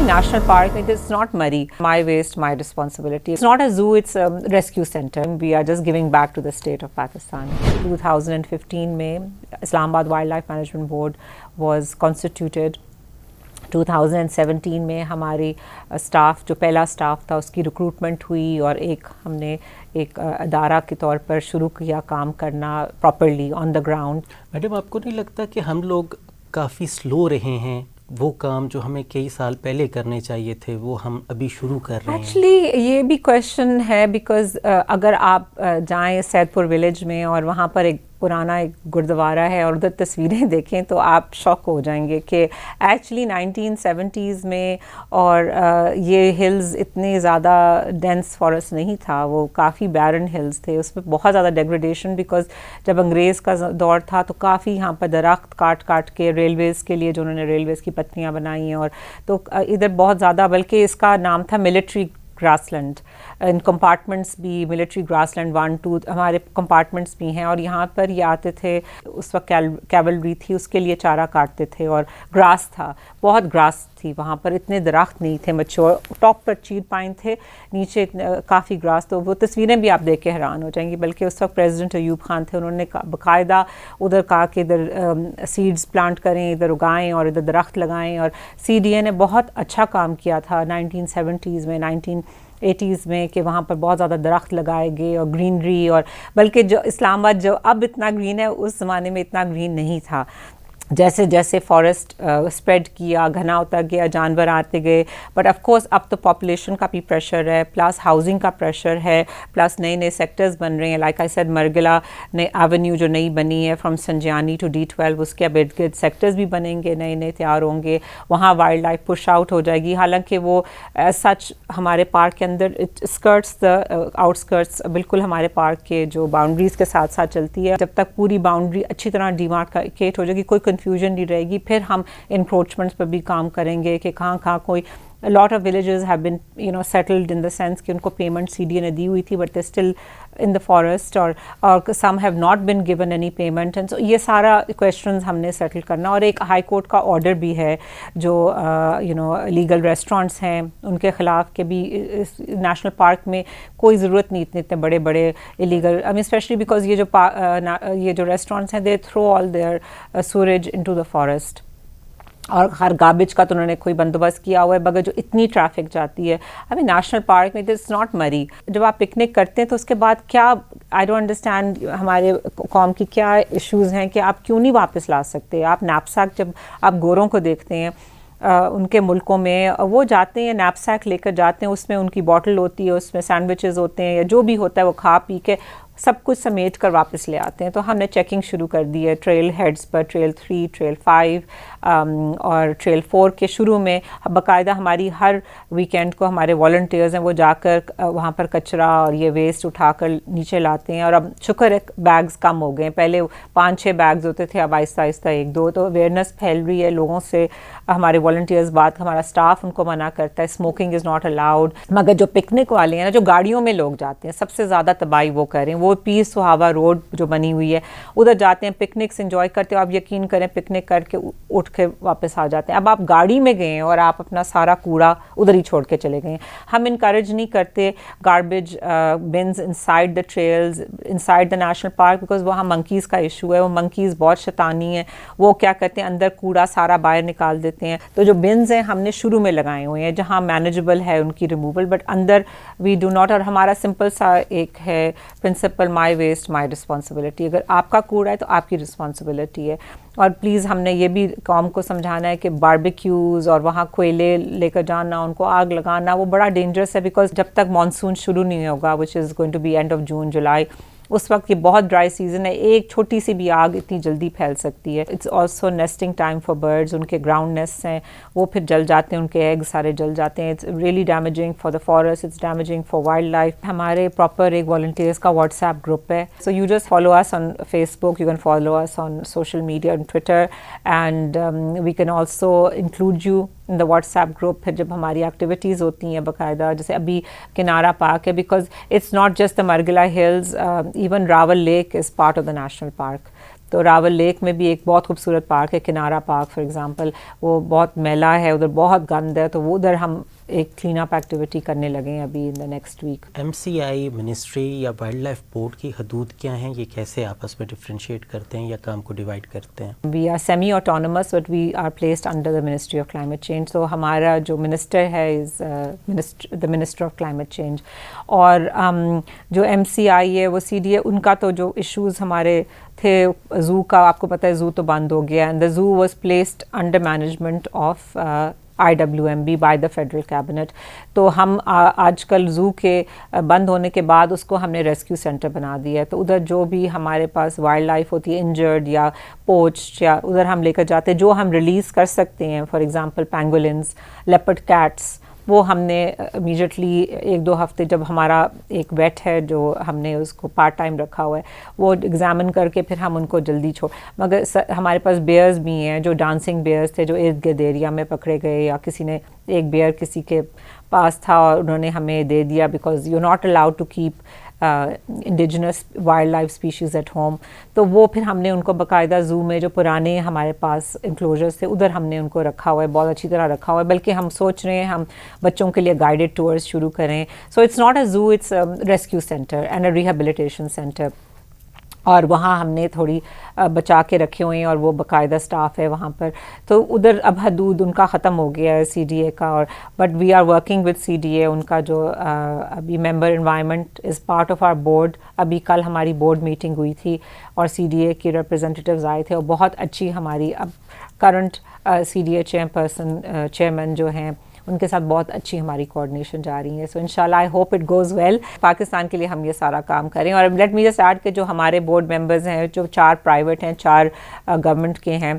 National Park, it is not Murray. My waste, my responsibility. It's not a zoo, it's a rescue center. We are just giving back to the state of Pakistan. 2015 में Islamabad Wildlife Management Board was constituted. 2017 में हमारी staff जो पहला staff था उसकी recruitment हुई और हमने एक अदारा के तौर पर शुरू किया काम करना properly on the ground. Madam, आपको नहीं लगता कि हम लोग काफ़ी स्लो रहे हैं? वो काम जो हमें कई साल पहले करने चाहिए थे वो हम अभी शुरू कर रहे हैं. एक्चुअली ये भी क्वेश्चन है बिकॉज अगर आप जाएं सैदपुर विलेज में और वहाँ पर एक पुराना एक गुरुद्वारा है और उधर तस्वीरें देखें तो आप शॉक हो जाएंगे कि एक्चुअली 1970s में और ये हिल्स इतने ज़्यादा डेंस फॉरेस्ट नहीं था, वो काफ़ी बैरन हिल्स थे, उसमें बहुत ज़्यादा डेग्रेडेशन बिकॉज जब अंग्रेज़ का दौर था तो काफ़ी यहाँ पर दरख्त काट काट के रेलवेज़ के लिए जो उन्होंने रेलवेज़ की पत्तियाँ बनाई हैं और तो इधर बहुत ज़्यादा, बल्कि इसका नाम था मिलिट्री ग्रासलैंड. इन कंपार्टमेंट्स भी मिलिट्री ग्रासलैंड 1, 2 हमारे कंपार्टमेंट्स भी हैं और यहाँ पर ये आते थे. उस वक्त कैवलरी थी, उसके लिए चारा काटते थे और ग्रास था, बहुत ग्रास थी वहाँ पर, इतने दरख्त नहीं थे मैच्योर. टॉप पर चीर पाइन थे, नीचे काफ़ी ग्रास. तो वो तस्वीरें भी आप देख के हैरान हो जाएंगी. बल्कि उस वक्त प्रेसिडेंट अयूब खान थे, उन्होंने बाकायदा उधर कहा कि इधर सीड्स प्लांट करें, इधर उगाएं और इधर दरख्त लगाएं. और CDA ने बहुत अच्छा काम किया था 1970s में 1980s में कि वहाँ पर बहुत ज़्यादा दरख्त लगाए गए और ग्रीनरी. और बल्कि जो इस्लामाबाद जो अब इतना ग्रीन है उस ज़माने में इतना ग्रीन नहीं था. जैसे जैसे फॉरेस्ट स्प्रेड किया, घना होता गया, जानवर आते गए. बट ऑफ कोर्स अब तो पॉपुलेशन का भी प्रेशर है, प्लस हाउसिंग का प्रेशर है, प्लस नए नए सेक्टर्स बन रहे हैं. लाइक आई सेड मरगला ने एवेन्यू जो नई बनी है फ्रॉम संजानी टू D12, उसके अब इर्द गिर्द सेक्टर्स भी बनेंगे, नए नए तैयार होंगे. वहाँ वाइल्ड लाइफ पुश आउट हो जाएगी. हालांकि वो सच हमारे पार्क के अंदर इट स्कर्ट्स द आउटस्कर्ट्स, बिल्कुल हमारे पार्क के जो बाउंड्रीज़ के साथ साथ चलती है. जब तक पूरी बाउंड्री अच्छी तरह डिमार्केट हो जाएगी, कोई कंफ्यूजन नहीं रहेगी, फिर हम इंक्रोचमेंट्स पर भी काम करेंगे कि कहाँ कहाँ कोई. A lot of villages have been settled in the sense कि उनको पेमेंट CDA ने दी हुई थी but they're still in the forest or some have not been given any payment. And so ये सारा questions हमने settle करना. और एक हाई कोर्ट का ऑर्डर भी है जो लीगल रेस्टोरेंट्स हैं उनके ख़िलाफ़ के भी नेशनल पार्क में कोई ज़रूरत नहीं इतने बड़े बड़े illegal, I mean specially because ये जो रेस्टोरेंट्स हैं दे थ्रो ऑल देयर सूरेज इनटू द फॉरेस्ट. और हर गार्बेज का तो उन्होंने कोई बंदोबस्त किया हुआ है. मगर जो इतनी ट्रैफिक जाती है अभी नेशनल पार्क में, इट्स नॉट मरी. जब आप पिकनिक करते हैं तो उसके बाद क्या, आई डोंट अंडरस्टैंड हमारे कौम की क्या इश्यूज़ हैं कि आप क्यों नहीं वापस ला सकते. आप नैपसैक, जब आप गोरों को देखते हैं उनके मुल्कों में वो जाते हैं नैपसैक लेकर जाते हैं, उसमें उनकी बॉटल होती है, उसमें सैंडविचेस होते हैं या जो भी होता है, वो खा पी के सब कुछ समेट कर वापस ले आते हैं. तो हमने चेकिंग शुरू कर दी है ट्रेल हेड्स पर, ट्रेल 3, ट्रेल 5 और ट्रेल 4 के शुरू में. बाकायदा हमारी हर वीकेंड को हमारे वॉलंटियर्स हैं वो जाकर वहाँ पर कचरा और ये वेस्ट उठाकर नीचे लाते हैं. और अब शुक्र है बैग्स कम हो गए हैं, पहले 5-6 बैग्स होते थे, अब आहिस्ता आहिस्ता 1-2. तो अवेयरनेस फैल रही है लोगों से. हमारे वॉलंटियर्स बात, हमारा स्टाफ उनको मना करता है, स्मोकिंग इज़ नॉट अलाउड. मगर जो पिकनिक वाले हैं ना, जो गाड़ियों में लोग जाते हैं, सबसे ज़्यादा तबाही वो करें. वो पीर सुहावा रोड जो बनी हुई है उधर जाते हैं, पिकनिक्स एंजॉय करते हो. आप यकीन करें पिकनिक करके उठ के वापस आ जाते हैं. अब आप गाड़ी में गए हैं और आप अपना सारा कूड़ा उधर ही छोड़ के चले गए हैं. हम इनकरेज नहीं करते garbage beans inside the trails, inside the national park, because वहाँ मंकीज़ का इशू है. वो मंकीज़ बहुत शैतानी है, वो क्या करते हैं अंदर कूड़ा सारा बाहर निकाल देते हैं. तो जो बिन्स हैं हमने शुरू में लगाए हुए हैं जहाँ मैनेजेबल है उनकी रिमूवल, बट अंदर वी डू नॉट. और हमारा सिंपल सा एक है principle, my waste my responsibility. अगर आपका कूड़ा है तो आपकी रिस्पॉन्सिबिलिटी है. और प्लीज़ हमने ये भी कौम को समझाना है कि बारबेक्यूज़ और वहाँ कोयले लेकर जाना, उनको आग लगाना, वो बड़ा डेंजरस है. बिकॉज जब तक मानसून शुरू नहीं होगा, which is going to be end of June July, उस वक्त ये बहुत ड्राई सीज़न है, एक छोटी सी भी आग इतनी जल्दी फैल सकती है. It's also nesting time for birds. उनके ग्राउंड नेस्ट हैं वो फिर जल जाते हैं, उनके एग सारे जल जाते हैं. It's really damaging for the forest, it's damaging for wildlife. हमारे प्रॉपर एक वॉलंटियर्स का व्हाट्सएप ग्रुप है. So you just follow us on Facebook, you can follow us on social media on Twitter, and we can also include you in the WhatsApp group. फिर जब हमारी activities होती हैं बाकायदा, जैसे अभी किनारा पार्क है, because it's not just the Margalla hills, even Rawal lake is part of the national park. تو راول لیک میں بھی ایک بہت خوبصورت پارک ہے کنارا پارک فار ایگزامپل, وہ بہت میلا ہے, ادھر بہت گند ہے, تو وہ ادھر ہم ایک کلین اپ ایکٹیویٹی کرنے لگے ہیں ابھی in the next week. M C I ministry یا وائلڈ لائف بورڈ کی حدود کیا ہیں, یہ کیسے آپس میں ڈفرینشیٹ کرتے ہیں یا کام کو ڈیوائڈ کرتے ہیں؟ We are semi autonomous but we are placed under the ministry of climate change. تو ہمارا جو منسٹر ہے is the minister of climate change, اور جو ایم سی آئی ہے وہ سی ڈی اے, ان کا تو جو ایشوز ہمارے تھے زو کا, آپ کو پتہ ہے زو تو بند ہو گیا, and the zoo was placed under management of IWMB by the federal cabinet. تو ہم آج کل زو کے بند ہونے کے بعد اس کو ہم نے ریسکیو سینٹر بنا دیا ہے, تو ادھر جو بھی ہمارے پاس وائلڈ لائف ہوتی ہے انجرڈ یا پوچ, یا ادھر ہم لے کر جاتے ہیں جو ہم ریلیز کر سکتے ہیں, for example pangolins, leopard cats, وہ ہم نے امیجیٹلی 1-2 ہفتے جب ہمارا ایک ویٹ ہے جو ہم نے اس کو پارٹ ٹائم رکھا ہوا ہے, وہ ایگزامن کر کے پھر ہم ان کو جلدی مگر ہمارے پاس بیئرز بھی ہیں جو ڈانسنگ بیئرز تھے جو ارد گرد ایریا میں پکڑے گئے, یا کسی نے ایک بیئر کسی کے پاس تھا اور انہوں نے ہمیں دے دیا, because you not allowed to keep indigenous wildlife species at home. تو وہ پھر ہم نے ان کو باقاعدہ زو میں جو پرانے ہمارے پاس انکلوجرز تھے ادھر ہم نے ان کو رکھا ہوا ہے, بہت اچھی طرح رکھا ہوا ہے, بلکہ ہم سوچ رہے ہیں ہم بچوں کے لیے گائیڈڈ ٹورز شروع کریں. So it's not a zoo, it's rescue centre and a rehabilitation centre, اور وہاں ہم نے تھوڑی بچا کے رکھے ہوئے ہیں اور وہ باقاعدہ سٹاف ہے وہاں پر. تو ادھر اب حدود ان کا ختم ہو گیا ہے سی ڈی اے کا, اور but we are working with C D A. ان کا جو ابھی member environment is part of our board, ابھی کل ہماری بورڈ میٹنگ ہوئی تھی اور سی ڈی اے کے ریپرزینٹیوز آئے تھے, اور بہت اچھی ہماری اب current C D A chairman جو ہیں ان کے ساتھ بہت اچھی ہماری کوآرڈینیشن جا رہی ہے. سو انشاءاللہ I hope it goes well. Pakistan کے لیے ہم یہ سارا کام کریں. اور لیٹ می جسٹ ایڈ کہ جو ہمارے بورڈ ممبرز ہیں جو 4 پرائیویٹ ہیں, 4 گورنمنٹ کے ہیں,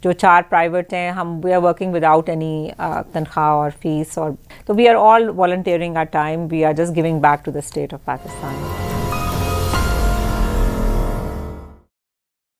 جو 4 پرائیویٹ ہیں, ہم we are working without any تنخواہ اور فیس, اور تو we are all volunteering our time, we are just giving back to the state of Pakistan.